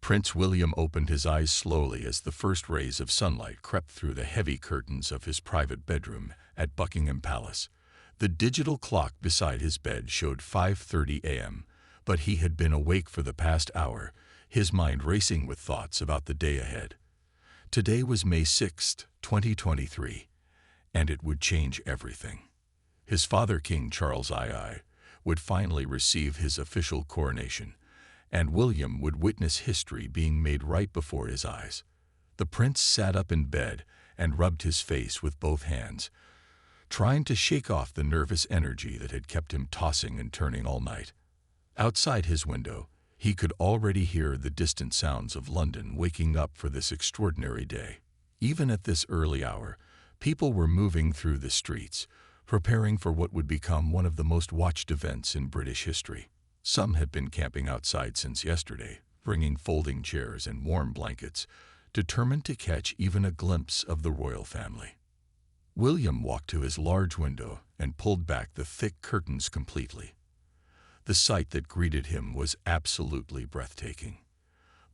Prince William opened his eyes slowly as the first rays of sunlight crept through the heavy curtains of his private bedroom at Buckingham Palace. The digital clock beside his bed showed 5:30 a.m., but he had been awake for the past hour, his mind racing with thoughts about the day ahead. Today was May 6, 2023, and it would change everything. His father, King Charles II, would finally receive his official coronation, and William would witness history being made right before his eyes. The prince sat up in bed and rubbed his face with both hands, trying to shake off the nervous energy that had kept him tossing and turning all night. Outside his window, he could already hear the distant sounds of London waking up for this extraordinary day. Even at this early hour, people were moving through the streets, preparing for what would become one of the most watched events in British history. Some had been camping outside since yesterday, bringing folding chairs and warm blankets, determined to catch even a glimpse of the royal family. William walked to his large window and pulled back the thick curtains completely. The sight that greeted him was absolutely breathtaking.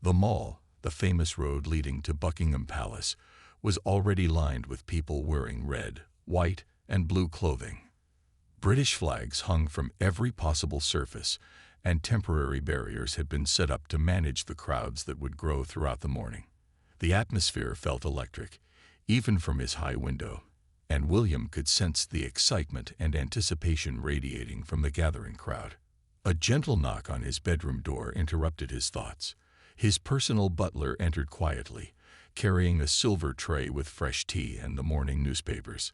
The Mall, the famous road leading to Buckingham Palace, was already lined with people wearing red, white, and blue clothing. British flags hung from every possible surface, and temporary barriers had been set up to manage the crowds that would grow throughout the morning. The atmosphere felt electric, even from his high window, and William could sense the excitement and anticipation radiating from the gathering crowd. A gentle knock on his bedroom door interrupted his thoughts. His personal butler entered quietly, carrying a silver tray with fresh tea and the morning newspapers.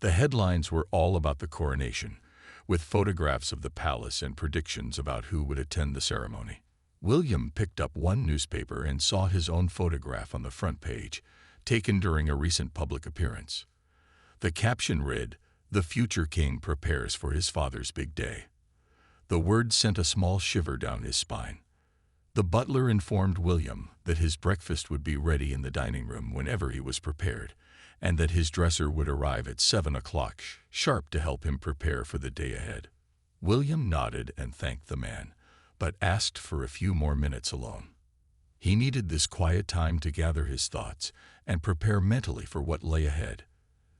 The headlines were all about the coronation, with photographs of the palace and predictions about who would attend the ceremony. William picked up one newspaper and saw his own photograph on the front page, taken during a recent public appearance. The caption read, "The future king prepares for his father's big day." The words sent a small shiver down his spine. The butler informed William that his breakfast would be ready in the dining room whenever he was prepared, and that his dresser would arrive at 7 o'clock sharp to help him prepare for the day ahead. William nodded and thanked the man, but asked for a few more minutes alone. He needed this quiet time to gather his thoughts and prepare mentally for what lay ahead.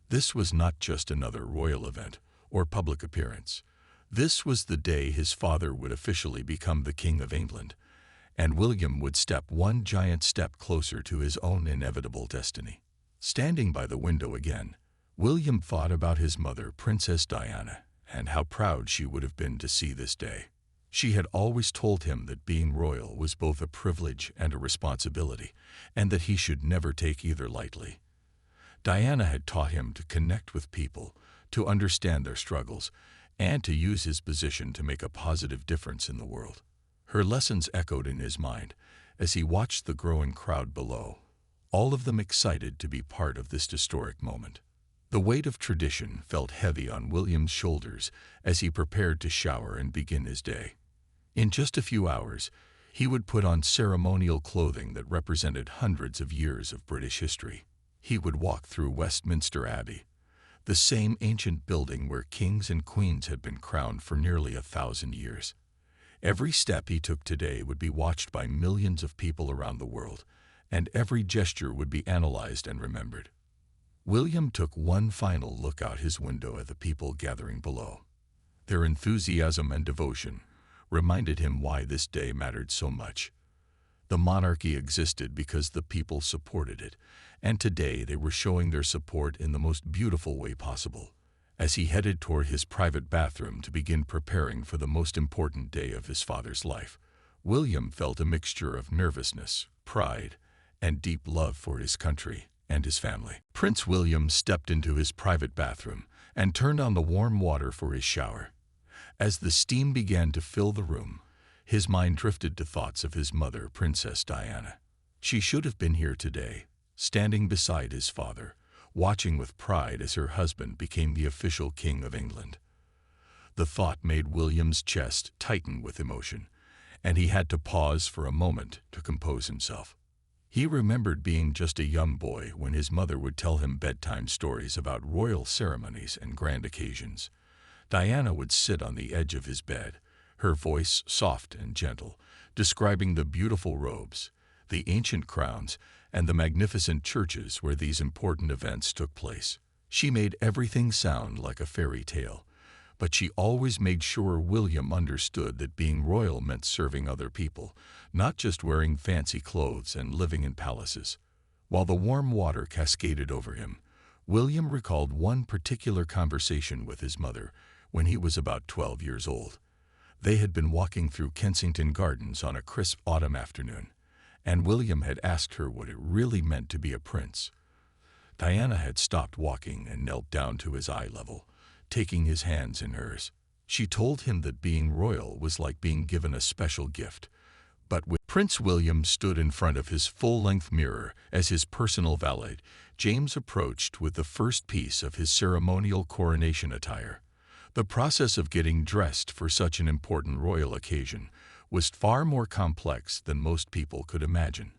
This was not just another royal event or public appearance. This was the day his father would officially become the King of England, and William would step one giant step closer to his own inevitable destiny. Standing by the window again, William thought about his mother, Princess Diana, and how proud she would have been to see this day. She had always told him that being royal was both a privilege and a responsibility, and that he should never take either lightly. Diana had taught him to connect with people, to understand their struggles, and to use his position to make a positive difference in the world. Her lessons echoed in his mind as he watched the growing crowd below, all of them excited to be part of this historic moment. The weight of tradition felt heavy on William's shoulders as he prepared to shower and begin his day. In just a few hours, he would put on ceremonial clothing that represented hundreds of years of British history. He would walk through Westminster Abbey, the same ancient building where kings and queens had been crowned for nearly 1,000 years. Every step he took today would be watched by millions of people around the world, and every gesture would be analyzed and remembered. William took one final look out his window at the people gathering below. Their enthusiasm and devotion reminded him why this day mattered so much. The monarchy existed because the people supported it, and today they were showing their support in the most beautiful way possible. As he headed toward his private bathroom to begin preparing for the most important day of his father's life, William felt a mixture of nervousness, pride, and deep love for his country and his family. Prince William stepped into his private bathroom and turned on the warm water for his shower. As the steam began to fill the room, his mind drifted to thoughts of his mother, Princess Diana. She should have been here today, standing beside his father, watching with pride as her husband became the official King of England. The thought made William's chest tighten with emotion, and he had to pause for a moment to compose himself. He remembered being just a young boy when his mother would tell him bedtime stories about royal ceremonies and grand occasions. Diana would sit on the edge of his bed, her voice soft and gentle, describing the beautiful robes, the ancient crowns, and the magnificent churches where these important events took place. She made everything sound like a fairy tale, but she always made sure William understood that being royal meant serving other people, not just wearing fancy clothes and living in palaces. While the warm water cascaded over him, William recalled one particular conversation with his mother when he was about 12 years old. They had been walking through Kensington Gardens on a crisp autumn afternoon, and William had asked her what it really meant to be a prince. Diana had stopped walking and knelt down to his eye level, taking his hands in hers. She told him that being royal was like being given a special gift. But when Prince William stood in front of his full-length mirror as his personal valet, James approached with the first piece of his ceremonial coronation attire. The process of getting dressed for such an important royal occasion was far more complex than most people could imagine.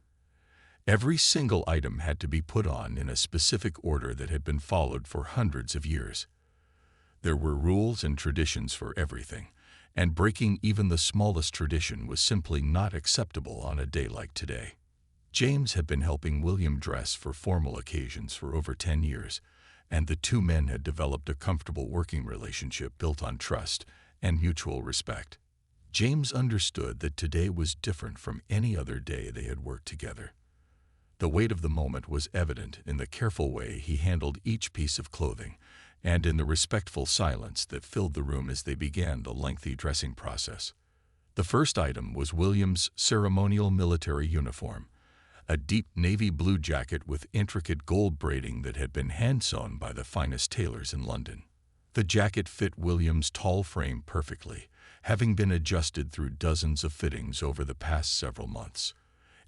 Every single item had to be put on in a specific order that had been followed for hundreds of years. There were rules and traditions for everything, and breaking even the smallest tradition was simply not acceptable on a day like today. James had been helping William dress for formal occasions for over 10 years, and the two men had developed a comfortable working relationship built on trust and mutual respect. James understood that today was different from any other day they had worked together. The weight of the moment was evident in the careful way he handled each piece of clothing, and in the respectful silence that filled the room as they began the lengthy dressing process. The first item was William's ceremonial military uniform, a deep navy blue jacket with intricate gold braiding that had been hand-sewn by the finest tailors in London. The jacket fit William's tall frame perfectly, having been adjusted through dozens of fittings over the past several months.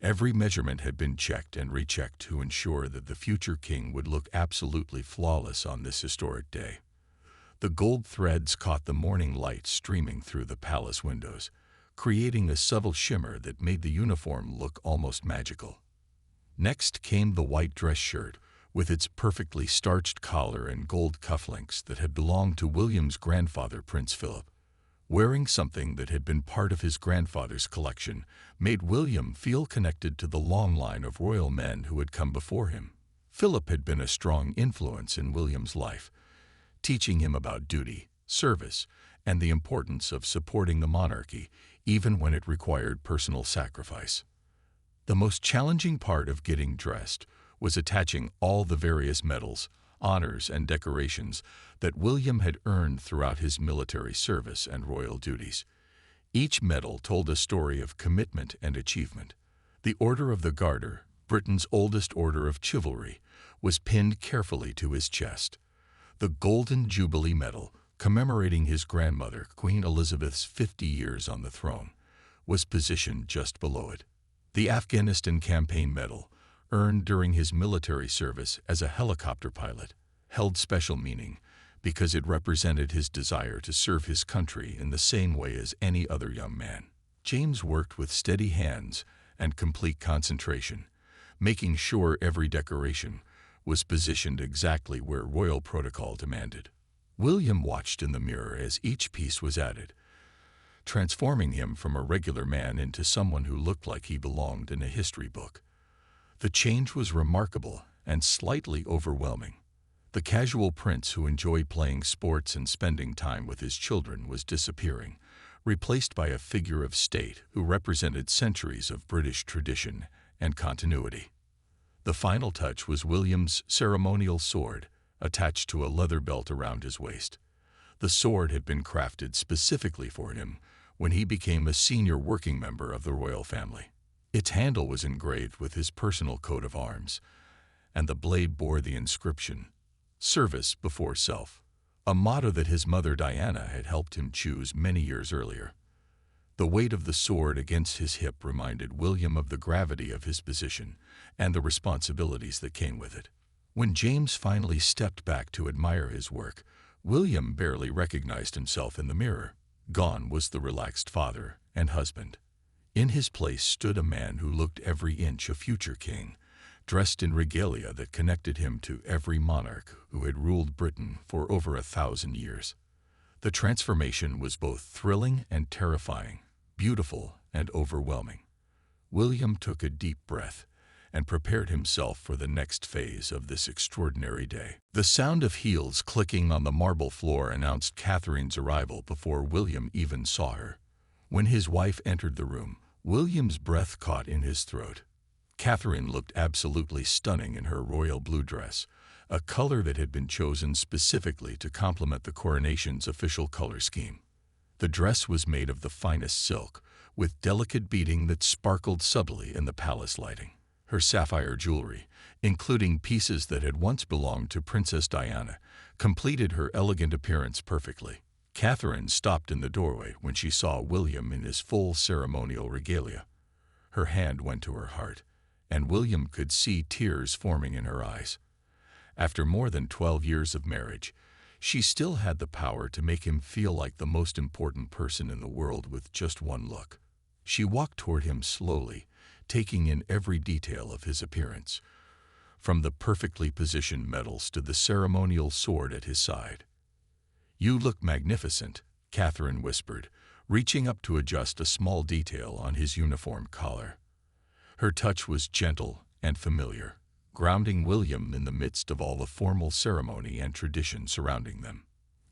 Every measurement had been checked and rechecked to ensure that the future king would look absolutely flawless on this historic day. The gold threads caught the morning light streaming through the palace windows, creating a subtle shimmer that made the uniform look almost magical. Next came the white dress shirt, with its perfectly starched collar and gold cufflinks that had belonged to William's grandfather, Prince Philip. Wearing something that had been part of his grandfather's collection made William feel connected to the long line of royal men who had come before him. Philip had been a strong influence in William's life, teaching him about duty, service, and the importance of supporting the monarchy, even when it required personal sacrifice. The most challenging part of getting dressed was attaching all the various medals, honors, and decorations that William had earned throughout his military service and royal duties. Each medal told a story of commitment and achievement. The Order of the Garter, Britain's oldest order of chivalry, was pinned carefully to his chest. The Golden Jubilee Medal, commemorating his grandmother, Queen Elizabeth's 50 years on the throne, was positioned just below it. The Afghanistan Campaign Medal, earned during his military service as a helicopter pilot, held special meaning because it represented his desire to serve his country in the same way as any other young man. James worked with steady hands and complete concentration, making sure every decoration was positioned exactly where royal protocol demanded. William watched in the mirror as each piece was added, transforming him from a regular man into someone who looked like he belonged in a history book. The change was remarkable and slightly overwhelming. The casual prince who enjoyed playing sports and spending time with his children was disappearing, replaced by a figure of state who represented centuries of British tradition and continuity. The final touch was William's ceremonial sword, attached to a leather belt around his waist. The sword had been crafted specifically for him when he became a senior working member of the royal family. Its handle was engraved with his personal coat of arms, and the blade bore the inscription, "Service before self," a motto that his mother Diana had helped him choose many years earlier. The weight of the sword against his hip reminded William of the gravity of his position and the responsibilities that came with it. When James finally stepped back to admire his work, William barely recognized himself in the mirror. Gone was the relaxed father and husband. In his place stood a man who looked every inch a future king, dressed in regalia that connected him to every monarch who had ruled Britain for over 1,000 years. The transformation was both thrilling and terrifying, beautiful and overwhelming. William took a deep breath and prepared himself for the next phase of this extraordinary day. The sound of heels clicking on the marble floor announced Catherine's arrival before William even saw her. When his wife entered the room, William's breath caught in his throat. Catherine looked absolutely stunning in her royal blue dress, a color that had been chosen specifically to complement the coronation's official color scheme. The dress was made of the finest silk, with delicate beading that sparkled subtly in the palace lighting. Her sapphire jewelry, including pieces that had once belonged to Princess Diana, completed her elegant appearance perfectly. Catherine stopped in the doorway when she saw William in his full ceremonial regalia. Her hand went to her heart, and William could see tears forming in her eyes. After more than 12 years of marriage, she still had the power to make him feel like the most important person in the world with just one look. She walked toward him slowly, taking in every detail of his appearance, from the perfectly positioned medals to the ceremonial sword at his side. "You look magnificent," Catherine whispered, reaching up to adjust a small detail on his uniform collar. Her touch was gentle and familiar, grounding William in the midst of all the formal ceremony and tradition surrounding them.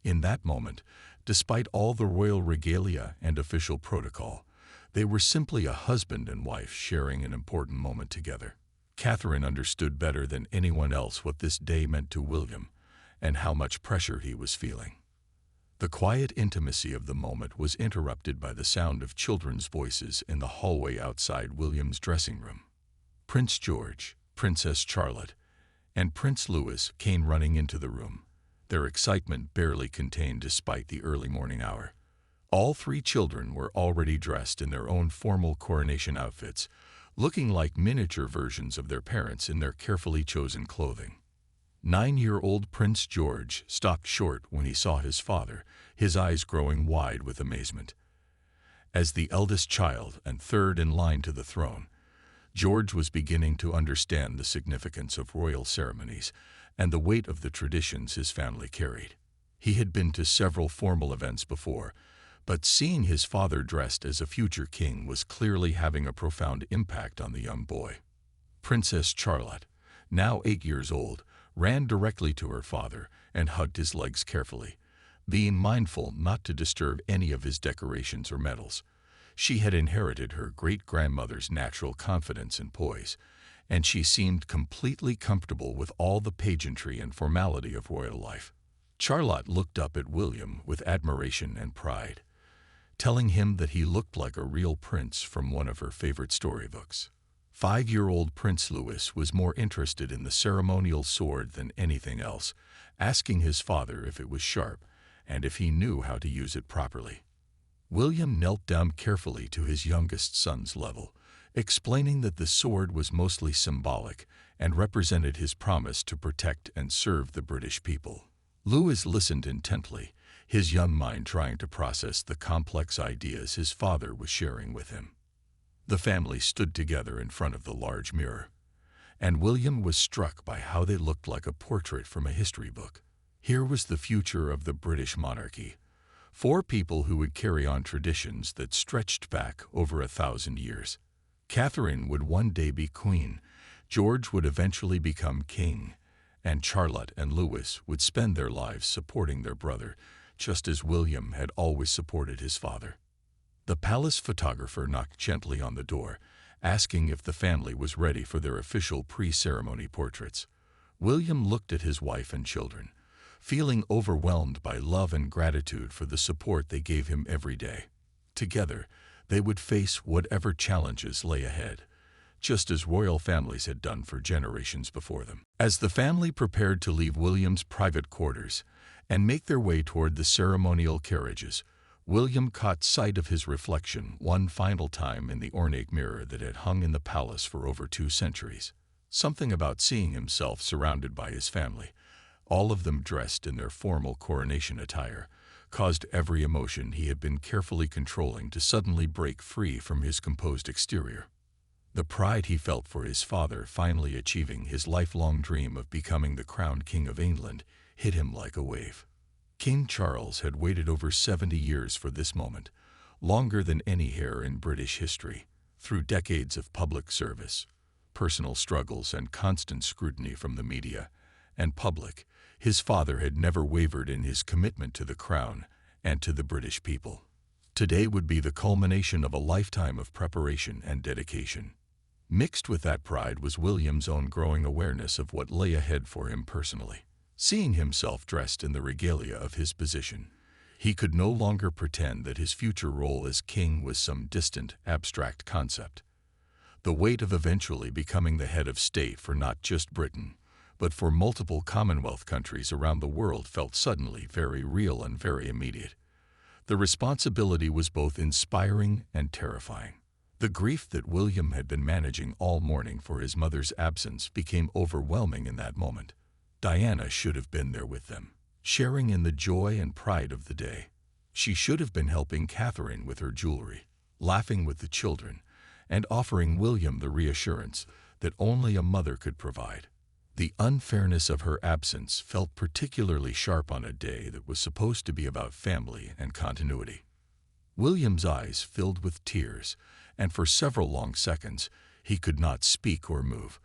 In that moment, despite all the royal regalia and official protocol, they were simply a husband and wife sharing an important moment together. Catherine understood better than anyone else what this day meant to William and how much pressure he was feeling. The quiet intimacy of the moment was interrupted by the sound of children's voices in the hallway outside William's dressing room. Prince George, Princess Charlotte, and Prince Louis came running into the room, their excitement barely contained despite the early morning hour. All three children were already dressed in their own formal coronation outfits, looking like miniature versions of their parents in their carefully chosen clothing. 9-year-old Prince George stopped short when he saw his father, his eyes growing wide with amazement. As the eldest child and third in line to the throne, George was beginning to understand the significance of royal ceremonies and the weight of the traditions his family carried. He had been to several formal events before, but seeing his father dressed as a future king was clearly having a profound impact on the young boy. Princess Charlotte, now 8 years old, ran directly to her father and hugged his legs carefully, being mindful not to disturb any of his decorations or medals. She had inherited her great-grandmother's natural confidence and poise, and she seemed completely comfortable with all the pageantry and formality of royal life. Charlotte looked up at William with admiration and pride, telling him that he looked like a real prince from one of her favorite storybooks. 5-year-old Prince Louis was more interested in the ceremonial sword than anything else, asking his father if it was sharp and if he knew how to use it properly. William knelt down carefully to his youngest son's level, explaining that the sword was mostly symbolic and represented his promise to protect and serve the British people. Louis listened intently, his young mind trying to process the complex ideas his father was sharing with him. The family stood together in front of the large mirror, and William was struck by how they looked like a portrait from a history book. Here was the future of the British monarchy, 4 people who would carry on traditions that stretched back over 1,000 years. Catherine would one day be queen, George would eventually become king, and Charlotte and Louis would spend their lives supporting their brother, just as William had always supported his father. The palace photographer knocked gently on the door, asking if the family was ready for their official pre-ceremony portraits. William looked at his wife and children, feeling overwhelmed by love and gratitude for the support they gave him every day. Together, they would face whatever challenges lay ahead, just as royal families had done for generations before them. As the family prepared to leave William's private quarters and make their way toward the ceremonial carriages, William caught sight of his reflection one final time in the ornate mirror that had hung in the palace for over 2 centuries. Something about seeing himself surrounded by his family, all of them dressed in their formal coronation attire, caused every emotion he had been carefully controlling to suddenly break free from his composed exterior. The pride he felt for his father finally achieving his lifelong dream of becoming the crowned King of England hit him like a wave. King Charles had waited over 70 years for this moment, longer than any heir in British history. Through decades of public service, personal struggles, and constant scrutiny from the media and public, his father had never wavered in his commitment to the crown and to the British people. Today would be the culmination of a lifetime of preparation and dedication. Mixed with that pride was William's own growing awareness of what lay ahead for him personally. Seeing himself dressed in the regalia of his position, he could no longer pretend that his future role as king was some distant, abstract concept. The weight of eventually becoming the head of state for not just Britain, but for multiple Commonwealth countries around the world felt suddenly very real and very immediate. The responsibility was both inspiring and terrifying. The grief that William had been managing all morning for his mother's absence became overwhelming in that moment. Diana should have been there with them, sharing in the joy and pride of the day. She should have been helping Catherine with her jewelry, laughing with the children, and offering William the reassurance that only a mother could provide. The unfairness of her absence felt particularly sharp on a day that was supposed to be about family and continuity. William's eyes filled with tears, and for several long seconds he could not speak or move.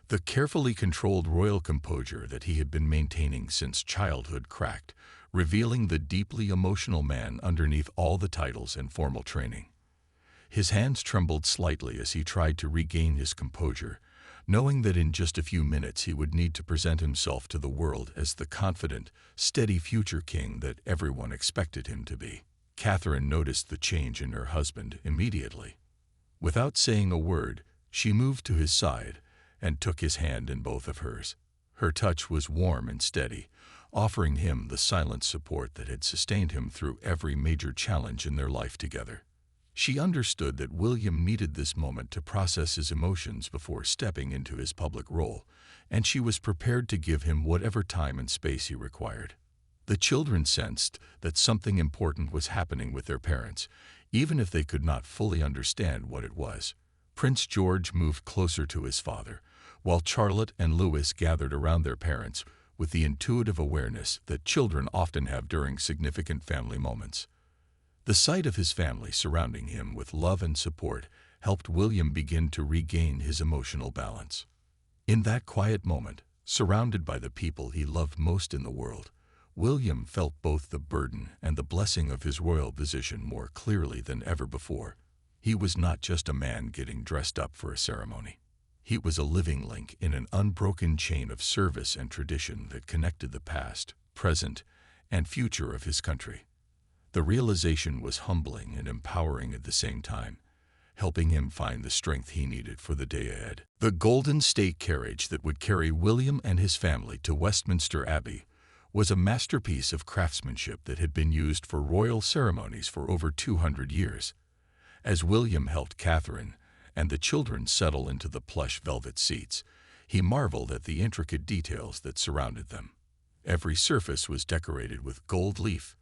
The carefully controlled royal composure that he had been maintaining since childhood cracked, revealing the deeply emotional man underneath all the titles and formal training. His hands trembled slightly as he tried to regain his composure, knowing that in just a few minutes he would need to present himself to the world as the confident, steady future king that everyone expected him to be. Catherine noticed the change in her husband immediately. Without saying a word, she moved to his side and took his hand in both of hers. Her touch was warm and steady, offering him the silent support that had sustained him through every major challenge in their life together. She understood that William needed this moment to process his emotions before stepping into his public role, and she was prepared to give him whatever time and space he required. The children sensed that something important was happening with their parents, even if they could not fully understand what it was. Prince George moved closer to his father, while Charlotte and Louis gathered around their parents with the intuitive awareness that children often have during significant family moments. The sight of his family surrounding him with love and support helped William begin to regain his emotional balance. In that quiet moment, surrounded by the people he loved most in the world, William felt both the burden and the blessing of his royal position more clearly than ever before. He was not just a man getting dressed up for a ceremony. He was a living link in an unbroken chain of service and tradition that connected the past, present, and future of his country. The realization was humbling and empowering at the same time, helping him find the strength he needed for the day ahead. The golden state carriage that would carry William and his family to Westminster Abbey was a masterpiece of craftsmanship that had been used for royal ceremonies for over 200 years. As William helped Catherine and the children settle into the plush velvet seats, he marveled at the intricate details that surrounded them. Every surface was decorated with gold leaf,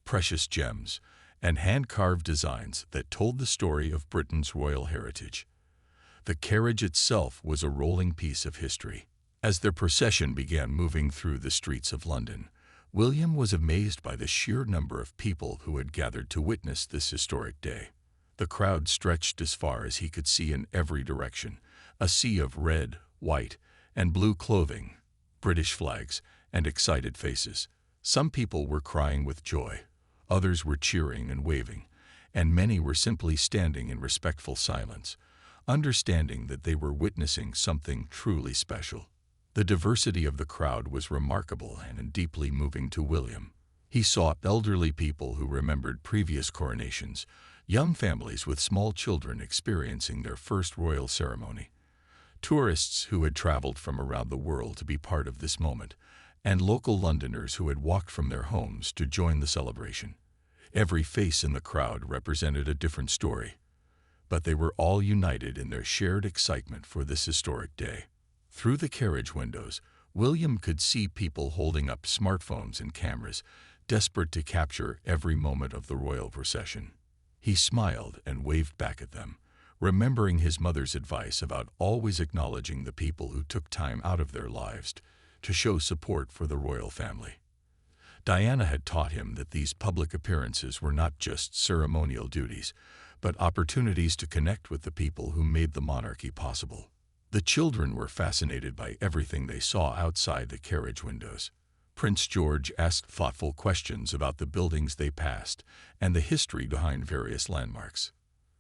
precious gems, and hand-carved designs that told the story of Britain's royal heritage. The carriage itself was a rolling piece of history. As the procession began moving through the streets of London, William was amazed by the sheer number of people who had gathered to witness this historic day. The crowd stretched as far as he could see in every direction, a sea of red, white, and blue clothing, British flags, and excited faces. Some people were crying with joy, others were cheering and waving, and many were simply standing in respectful silence, understanding that they were witnessing something truly special. The diversity of the crowd was remarkable and deeply moving to William. He saw elderly people who remembered previous coronations, young families with small children experiencing their first royal ceremony, tourists who had traveled from around the world to be part of this moment, and local Londoners who had walked from their homes to join the celebration. Every face in the crowd represented a different story, but they were all united in their shared excitement for this historic day. Through the carriage windows, William could see people holding up smartphones and cameras, desperate to capture every moment of the royal procession. He smiled and waved back at them, remembering his mother's advice about always acknowledging the people who took time out of their lives to show support for the royal family. Diana had taught him that these public appearances were not just ceremonial duties, but opportunities to connect with the people who made the monarchy possible. The children were fascinated by everything they saw outside the carriage windows. Prince George asked thoughtful questions about the buildings they passed and the history behind various landmarks.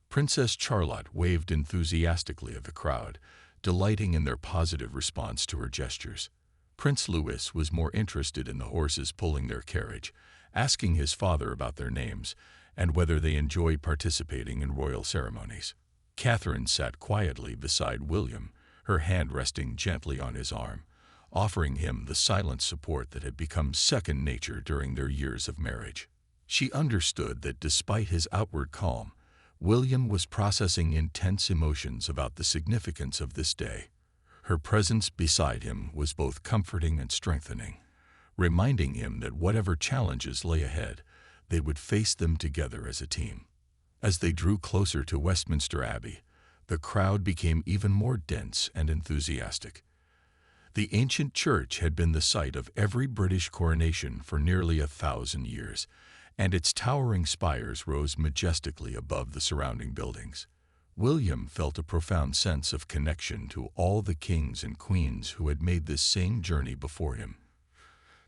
Princess Charlotte waved enthusiastically at the crowd, delighting in their positive response to her gestures. Prince Louis was more interested in the horses pulling their carriage, asking his father about their names and whether they enjoyed participating in royal ceremonies. Catherine sat quietly beside William, her hand resting gently on his arm, offering him the silent support that had become second nature during their years of marriage. She understood that despite his outward calm, William was processing intense emotions about the significance of this day. Her presence beside him was both comforting and strengthening, reminding him that whatever challenges lay ahead, they would face them together as a team. As they drew closer to Westminster Abbey, the crowd became even more dense and enthusiastic. The ancient church had been the site of every British coronation for nearly 1,000 years, and its towering spires rose majestically above the surrounding buildings. William felt a profound sense of connection to all the kings and queens who had made this same journey before him,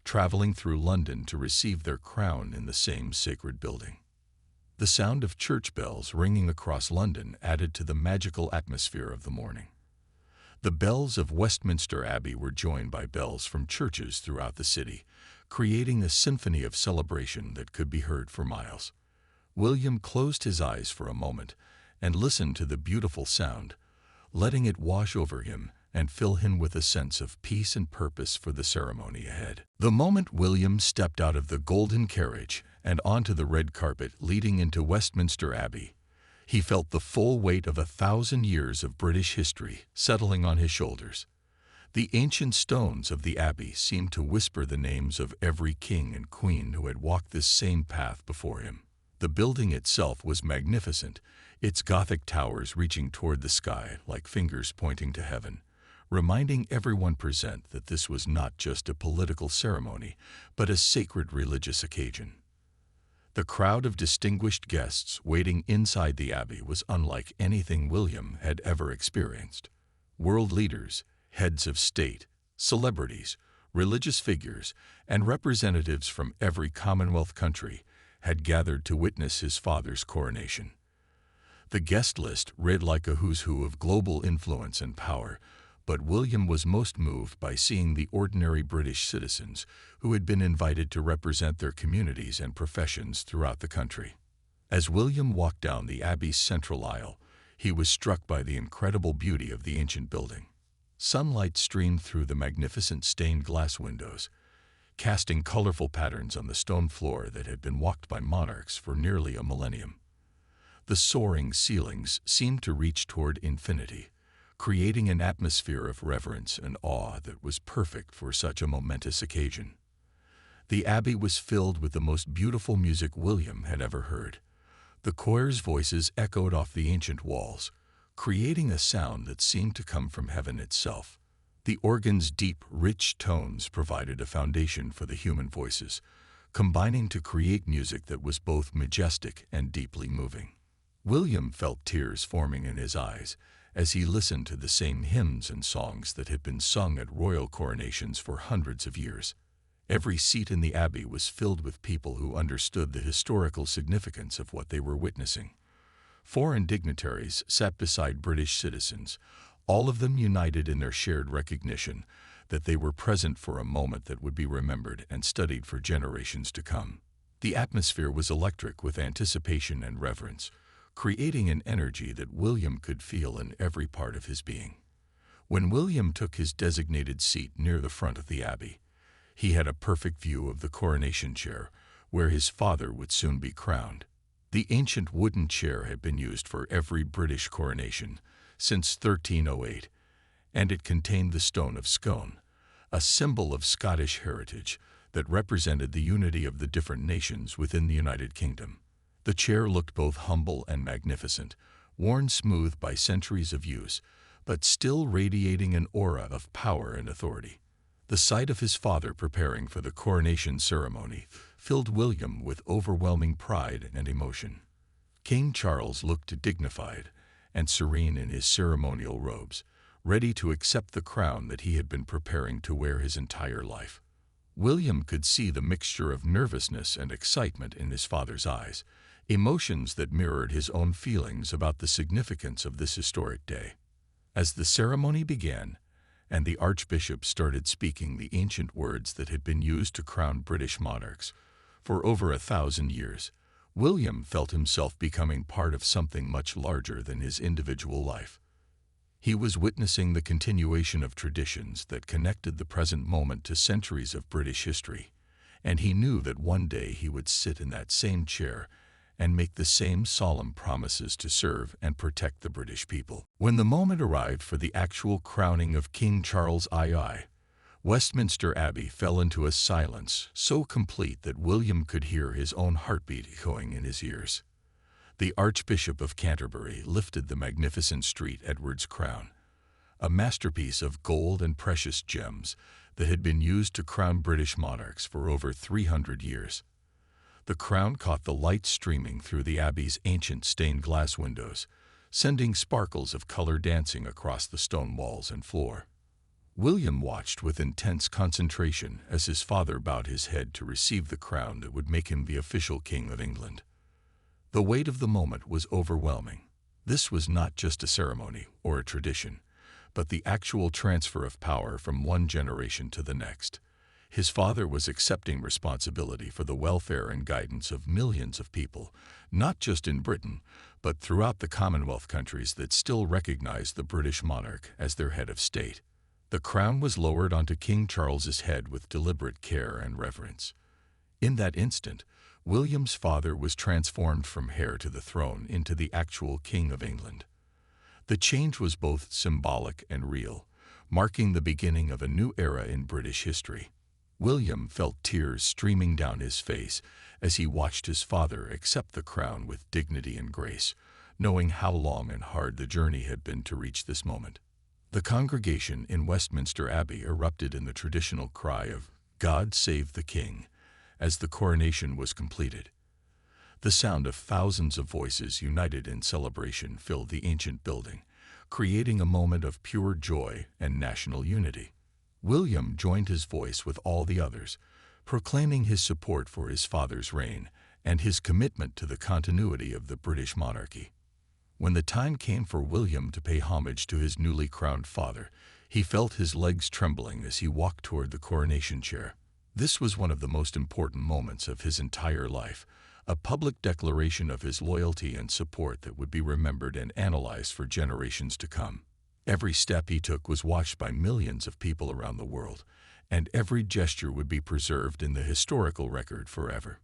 traveling through London to receive their crown in the same sacred building. The sound of church bells ringing across London added to the magical atmosphere of the morning. The bells of Westminster Abbey were joined by bells from churches throughout the city, creating a symphony of celebration that could be heard for miles. William closed his eyes for a moment and listened to the beautiful sound, letting it wash over him and fill him with a sense of peace and purpose for the ceremony ahead. The moment William stepped out of the golden carriage and onto the red carpet leading into Westminster Abbey, he felt the full weight of 1,000 years of British history settling on his shoulders. The ancient stones of the abbey seemed to whisper the names of every king and queen who had walked this same path before him. The building itself was magnificent, its Gothic towers reaching toward the sky like fingers pointing to heaven, reminding everyone present that this was not just a political ceremony, but a sacred religious occasion. The crowd of distinguished guests waiting inside the abbey was unlike anything William had ever experienced. World leaders, heads of state, celebrities, religious figures, and representatives from every Commonwealth country had gathered to witness his father's coronation. The guest list read like a who's who of global influence and power, but William was most moved by seeing the ordinary British citizens who had been invited to represent their communities and professions throughout the country. As William walked down the Abbey's central aisle, he was struck by the incredible beauty of the ancient building. Sunlight streamed through the magnificent stained glass windows, casting colorful patterns on the stone floor that had been walked by monarchs for nearly a millennium. The soaring ceilings seemed to reach toward infinity, creating an atmosphere of reverence and awe that was perfect for such a momentous occasion. The abbey was filled with the most beautiful music William had ever heard. The choir's voices echoed off the ancient walls, creating a sound that seemed to come from heaven itself. The organ's deep, rich tones provided a foundation for the human voices, combining to create music that was both majestic and deeply moving. William felt tears forming in his eyes as he listened to the same hymns and songs that had been sung at royal coronations for hundreds of years. Every seat in the abbey was filled with people who understood the historical significance of what they were witnessing. Foreign dignitaries sat beside British citizens, all of them united in their shared recognition that they were present for a moment that would be remembered and studied for generations to come. The atmosphere was electric with anticipation and reverence, creating an energy that William could feel in every part of his being. When William took his designated seat near the front of the abbey, he had a perfect view of the coronation chair, where his father would soon be crowned. The ancient wooden chair had been used for every British coronation since 1308, and it contained the stone of Scone, a symbol of Scottish heritage that represented the unity of the different nations within the United Kingdom. The chair looked both humble and magnificent, worn smooth by centuries of use, but still radiating an aura of power and authority. The sight of his father preparing for the coronation ceremony filled William with overwhelming pride and emotion. King Charles looked dignified and serene in his ceremonial robes, ready to accept the crown that he had been preparing to wear his entire life. William could see the mixture of nervousness and excitement in his father's eyes, emotions that mirrored his own feelings about the significance of this historic day. As the ceremony began, and the Archbishop started speaking the ancient words that had been used to crown British monarchs for over 1,000 years, William felt himself becoming part of something much larger than his individual life. He was witnessing the continuation of traditions that connected the present moment to centuries of British history, and he knew that one day he would sit in that same chair and make the same solemn promises to serve and protect the British people. When the moment arrived for the actual crowning of King Charles II, Westminster Abbey fell into a silence so complete that William could hear his own heartbeat echoing in his ears. The Archbishop of Canterbury lifted the magnificent St. Edward's crown, a masterpiece of gold and precious gems that had been used to crown British monarchs for over 300 years. The crown caught the light streaming through the Abbey's ancient stained glass windows, sending sparkles of color dancing across the stone walls and floor. William watched with intense concentration as his father bowed his head to receive the crown that would make him the official King of England. The weight of the moment was overwhelming. This was not just a ceremony or a tradition, but the actual transfer of power from one generation to the next. His father was accepting responsibility for the welfare and guidance of millions of people, not just in Britain, but throughout the Commonwealth countries that still recognized the British monarch as their head of state. The crown was lowered onto King Charles's head with deliberate care and reverence. In that instant, William's father was transformed from heir to the throne into the actual King of England. The change was both symbolic and real, marking the beginning of a new era in British history. William felt tears streaming down his face as he watched his father accept the crown with dignity and grace, knowing how long and hard the journey had been to reach this moment. The congregation in Westminster Abbey erupted in the traditional cry of "God Save the King" as the coronation was completed. The sound of thousands of voices united in celebration filled the ancient building, creating a moment of pure joy and national unity. William joined his voice with all the others, proclaiming his support for his father's reign and his commitment to the continuity of the British monarchy. When the time came for William to pay homage to his newly crowned father, he felt his legs trembling as he walked toward the coronation chair. This was one of the most important moments of his entire life, a public declaration of his loyalty and support that would be remembered and analyzed for generations to come. Every step he took was watched by millions of people around the world, and every gesture would be preserved in the historical record forever.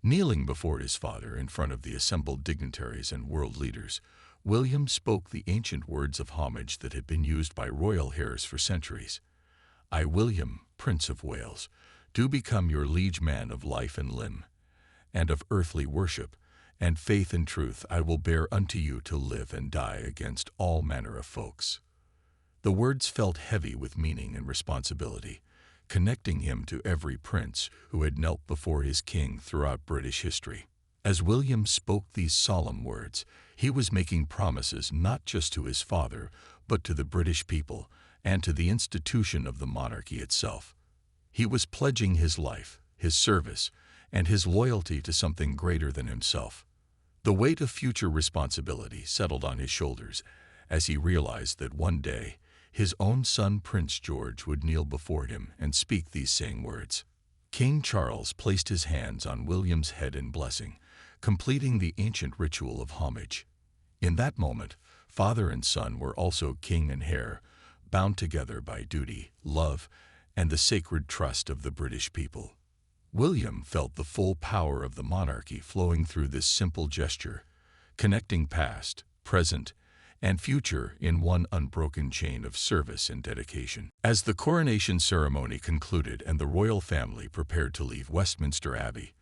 Kneeling before his father in front of the assembled dignitaries and world leaders, William spoke the ancient words of homage that had been used by royal heirs for centuries. "I, William, Prince of Wales, do become your liege man of life and limb, and of earthly worship, and faith and truth I will bear unto you to live and die against all manner of folks." The words felt heavy with meaning and responsibility, connecting him to every prince who had knelt before his king throughout British history. As William spoke these solemn words, he was making promises not just to his father, but to the British people and to the institution of the monarchy itself. He was pledging his life, his service, and his loyalty to something greater than himself. The weight of future responsibility settled on his shoulders as he realized that one day his own son Prince George would kneel before him and speak these same words. King Charles placed his hands on William's head in blessing, completing the ancient ritual of homage. In that moment, father and son were also king and heir, bound together by duty, love, and the sacred trust of the British people. William felt the full power of the monarchy flowing through this simple gesture, connecting past, present, and future in one unbroken chain of service and dedication. As the coronation ceremony concluded and the royal family prepared to leave Westminster Abbey,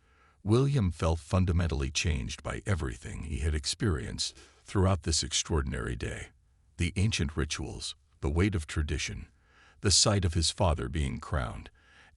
William felt fundamentally changed by everything he had experienced throughout this extraordinary day. The ancient rituals, the weight of tradition, the sight of his father being crowned,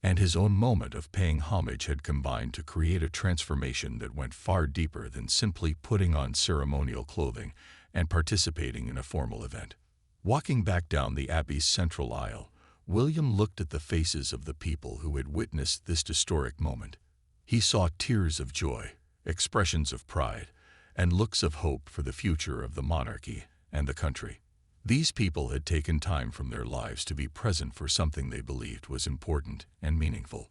and his own moment of paying homage had combined to create a transformation that went far deeper than simply putting on ceremonial clothing and participating in a formal event. Walking back down the Abbey's central aisle, William looked at the faces of the people who had witnessed this historic moment. He saw tears of joy, expressions of pride, and looks of hope for the future of the monarchy and the country. These people had taken time from their lives to be present for something they believed was important and meaningful.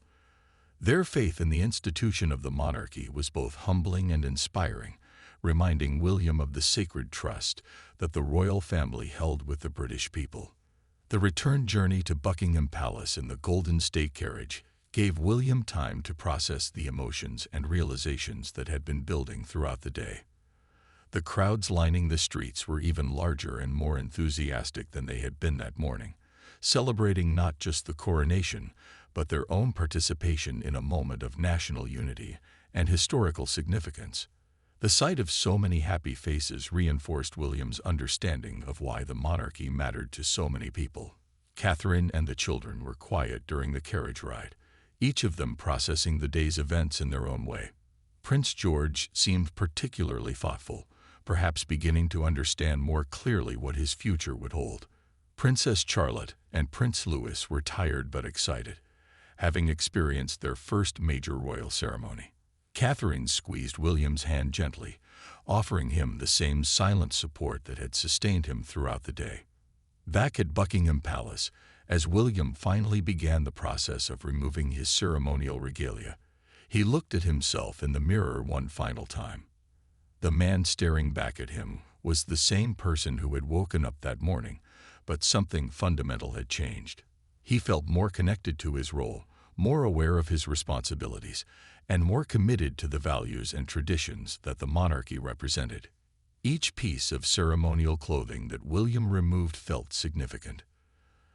Their faith in the institution of the monarchy was both humbling and inspiring, reminding William of the sacred trust that the royal family held with the British people. The return journey to Buckingham Palace in the Golden State carriage gave William time to process the emotions and realizations that had been building throughout the day. The crowds lining the streets were even larger and more enthusiastic than they had been that morning, celebrating not just the coronation, but their own participation in a moment of national unity and historical significance. The sight of so many happy faces reinforced William's understanding of why the monarchy mattered to so many people. Catherine and the children were quiet during the carriage ride, each of them processing the day's events in their own way. Prince George seemed particularly thoughtful, perhaps beginning to understand more clearly what his future would hold. Princess Charlotte and Prince Louis were tired but excited, having experienced their first major royal ceremony. Catherine squeezed William's hand gently, offering him the same silent support that had sustained him throughout the day. Back at Buckingham Palace, as William finally began the process of removing his ceremonial regalia, he looked at himself in the mirror one final time. The man staring back at him was the same person who had woken up that morning, but something fundamental had changed. He felt more connected to his role, more aware of his responsibilities, and more committed to the values and traditions that the monarchy represented. Each piece of ceremonial clothing that William removed felt significant.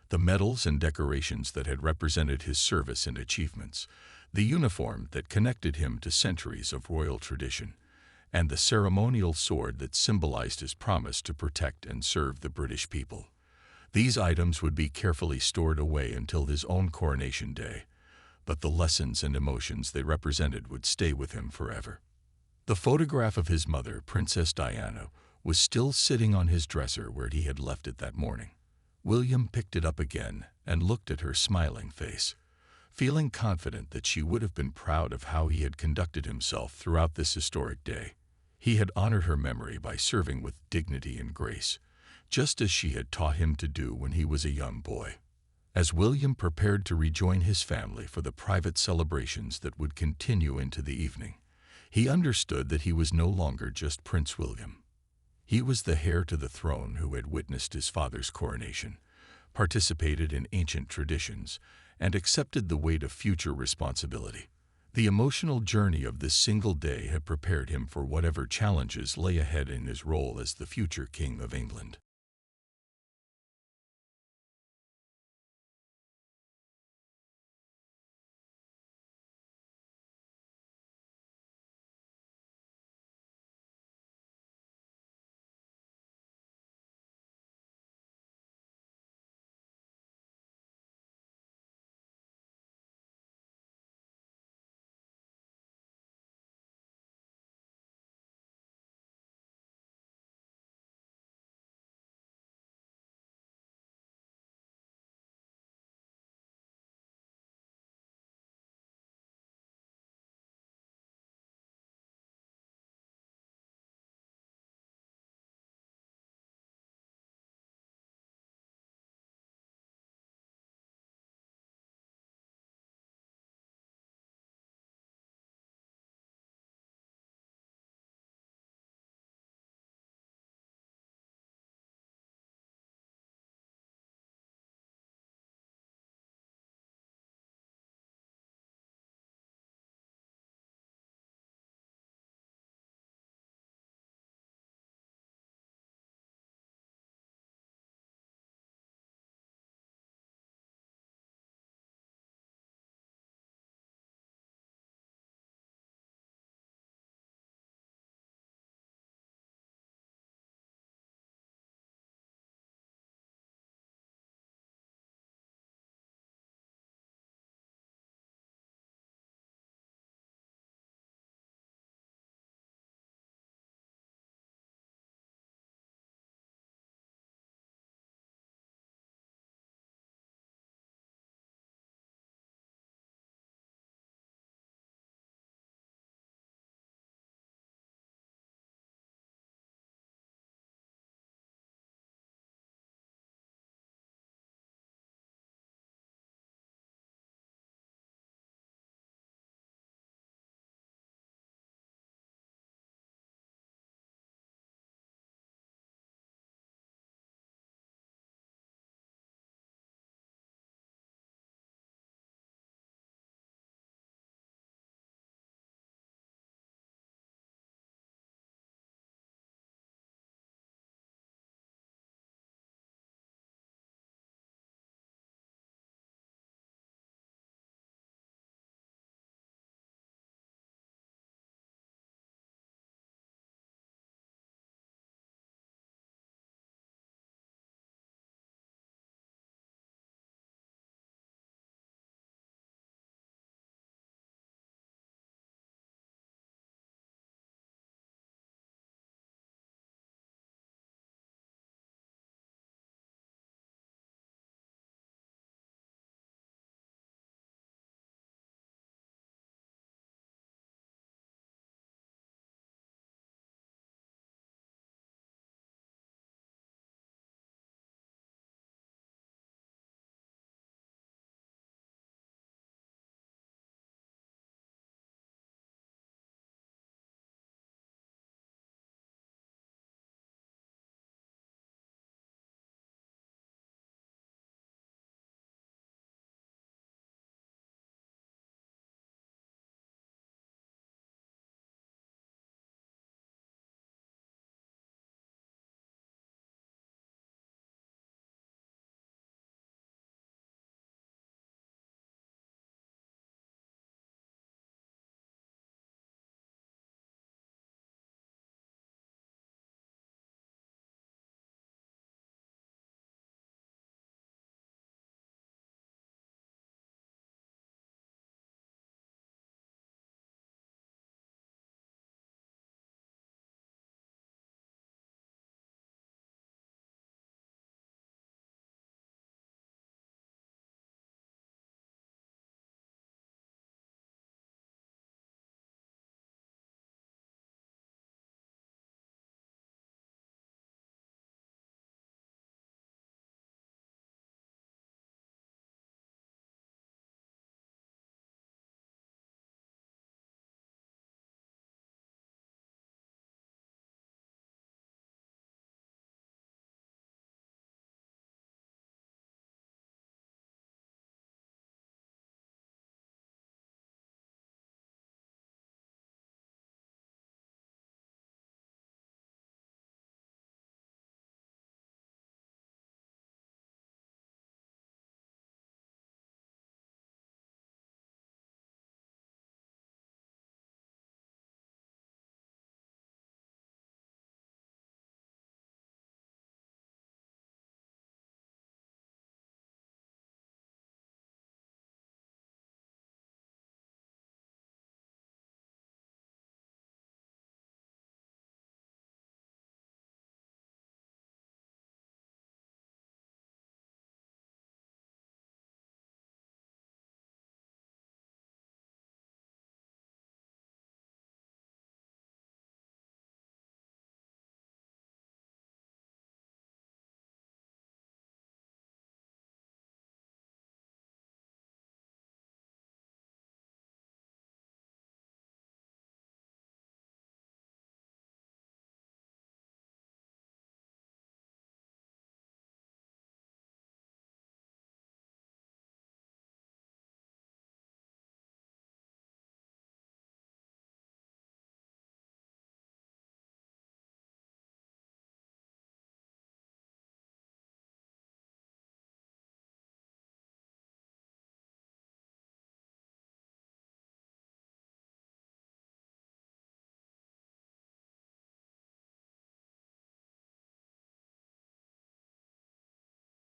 The medals and decorations that had represented his service and achievements, the uniform that connected him to centuries of royal tradition, and the ceremonial sword that symbolized his promise to protect and serve the British people. These items would be carefully stored away until his own coronation day, but the lessons and emotions they represented would stay with him forever. The photograph of his mother, Princess Diana, was still sitting on his dresser where he had left it that morning. William picked it up again and looked at her smiling face, feeling confident that she would have been proud of how he had conducted himself throughout this historic day. He had honored her memory by serving with dignity and grace, just as she had taught him to do when he was a young boy. As William prepared to rejoin his family for the private celebrations that would continue into the evening, he understood that he was no longer just Prince William. He was the heir to the throne who had witnessed his father's coronation, participated in ancient traditions, and accepted the weight of future responsibility. The emotional journey of this single day had prepared him for whatever challenges lay ahead in his role as the future King of England.